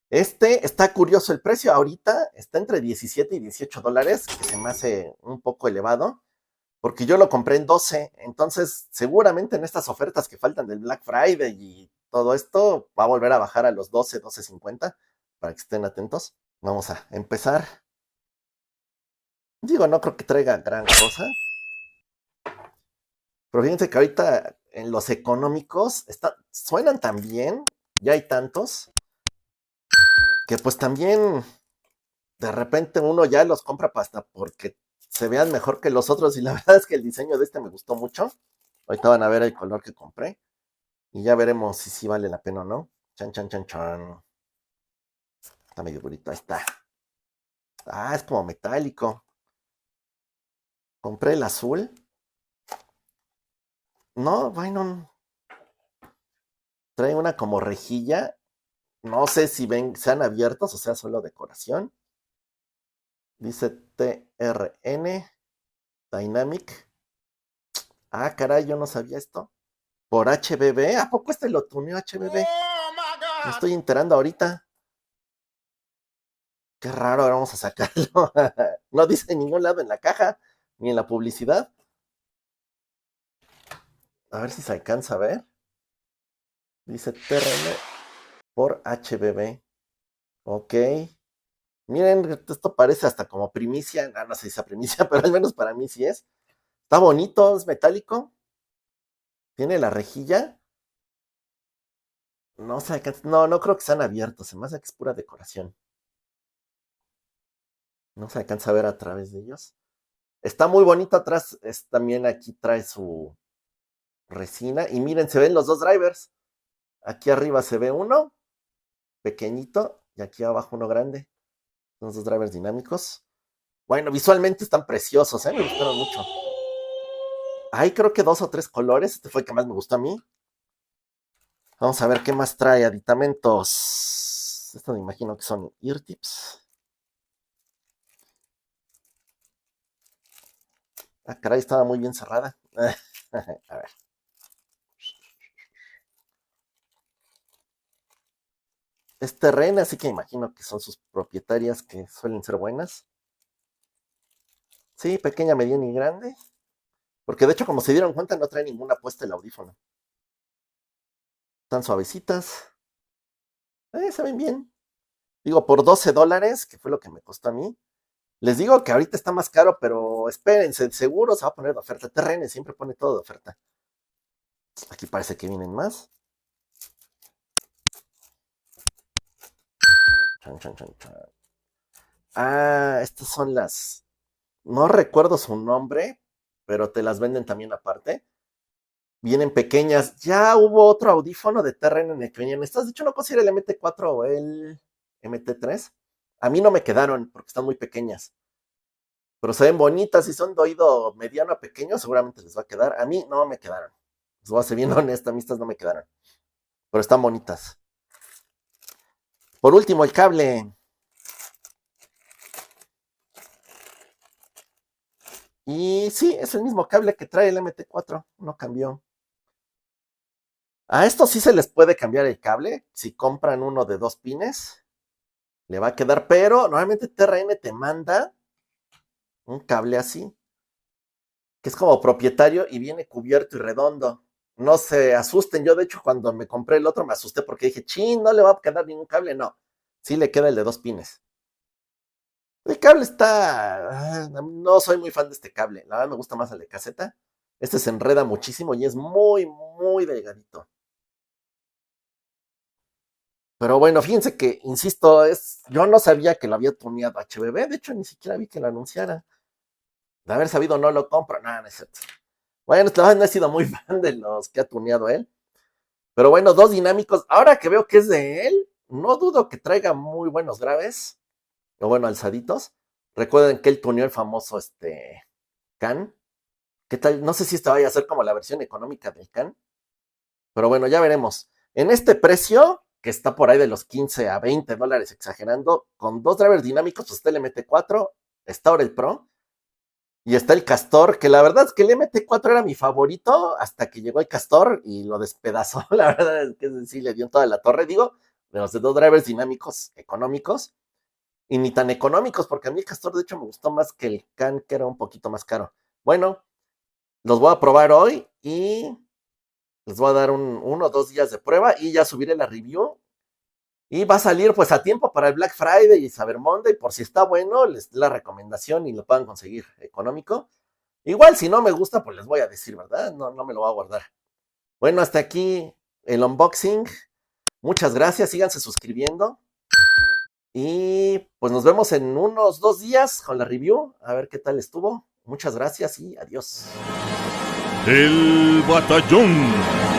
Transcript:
Este está curioso el precio ahorita, está entre 17 y $18, que se me hace un poco elevado, porque yo lo compré en 12, entonces seguramente en estas ofertas que faltan del Black Friday y todo esto va a volver a bajar a los 12, 12.50, para que estén atentos. Vamos a empezar. Digo, no creo que traiga gran cosa, pero fíjense que ahorita en los económicos suenan tan bien, ya hay tantos, que pues también de repente uno ya los compra hasta porque se vean mejor que los otros y la verdad es que el diseño de este me gustó mucho. Ahorita van a ver el color que compré y ya veremos si sí vale la pena o no. Chan, chan, chan, chan. Está medio bonito, ahí está. Ah, es como metálico. Compré el azul. No, bueno, trae una como rejilla. No sé si ven, sean abiertos o sea solo decoración. Dice TRN Dynamic. Ah, caray, yo no sabía esto. Por HBB. ¿A poco este lo tuneó HBB? Me estoy enterando ahorita. Qué raro, ahora vamos a sacarlo. No dice en ningún lado en la caja, ni en la publicidad. A ver si se alcanza a ver. Dice TRN por HBB. Ok. Miren, esto parece hasta como primicia. No, no sé si es primicia, pero al menos para mí sí es. Está bonito, es metálico. Tiene la rejilla. No se alcanza. No, no creo que sean abiertos. Se me hace que es pura decoración. No se alcanza a ver a través de ellos. Está muy bonito atrás. También aquí trae su resina. Y miren, se ven los dos drivers. Aquí arriba se ve uno pequeñito y aquí abajo uno grande. Son dos drivers dinámicos. Bueno, visualmente están preciosos, ¿eh? Me gustaron mucho. Hay creo que dos o tres colores. Este fue el que más me gustó a mí. Vamos a ver qué más trae. Aditamentos. Esto me imagino que son ear tips. Ah, caray, estaba muy bien cerrada. A ver. Es terrena, así que imagino que son sus propietarias que suelen ser buenas. Sí, pequeña, mediana y grande. Porque de hecho, como se dieron cuenta, no trae ninguna puesta el audífono. Están suavecitas. Se ven bien. Digo, por $12, que fue lo que me costó a mí. Les digo que ahorita está más caro, pero espérense, seguro se va a poner de oferta. TRN siempre pone todo de oferta. Aquí parece que vienen más. Chan, chan, chan, chan. Ah, estas son las. No recuerdo su nombre, pero te las venden también aparte. Vienen pequeñas. Ya hubo otro audífono de TRN en el que venían estas. De hecho, no considero el MT4 o el MT3. A mí no me quedaron porque están muy pequeñas. Pero se ven bonitas y son de oído mediano a pequeño, seguramente les va a quedar. A mí no me quedaron. Les voy a ser bien honesta, a mí estas no me quedaron. Pero están bonitas. Por último, el cable. Y sí, es el mismo cable que trae el MT4, no cambió. A esto sí se les puede cambiar el cable. Si compran uno de 2 pines, le va a quedar, pero normalmente TRN te manda un cable así, que es como propietario y viene cubierto y redondo. No se asusten, yo de hecho cuando me compré el otro me asusté porque dije, chin, no le va a quedar ningún cable, no, sí le queda el de 2 pines. El cable está, no soy muy fan de este cable, la verdad me gusta más el de caseta. Este se enreda muchísimo y es muy, muy delgadito. Pero bueno, fíjense que, insisto, yo no sabía que lo había tuneado HBB, de hecho ni siquiera vi que lo anunciara. De haber sabido no lo compro, nada, no es cierto. Bueno, la verdad no he sido muy fan de los que ha tuneado él. Pero bueno, dos dinámicos. Ahora que veo que es de él, no dudo que traiga muy buenos graves. O bueno, alzaditos. Recuerden que él tuneó el famoso Can. ¿Qué tal? No sé si esta vaya a ser como la versión económica del Can. Pero bueno, ya veremos. En este precio, que está por ahí de los 15 a $20, exagerando, con dos drivers dinámicos, pues está el MT4, está ahora el Pro, y está el Castor, que la verdad es que el MT4 era mi favorito hasta que llegó el Castor y lo despedazó. La verdad es que sí le dio en toda la torre. Digo, de los de dos drivers dinámicos económicos, y ni tan económicos, porque a mí el Castor de hecho me gustó más que el Can, que era un poquito más caro. Bueno, los voy a probar hoy y les voy a dar 1 o 2 días de prueba y ya subiré la review. Y va a salir pues a tiempo para el Black Friday y Cyber Monday, por si está bueno, les doy la recomendación y lo puedan conseguir económico. Igual si no me gusta, pues les voy a decir, ¿verdad? No, no me lo voy a guardar. Bueno, hasta aquí el unboxing. Muchas gracias, síganse suscribiendo. Y pues nos vemos en unos 2 días con la review, a ver qué tal estuvo. Muchas gracias y adiós. El batallón.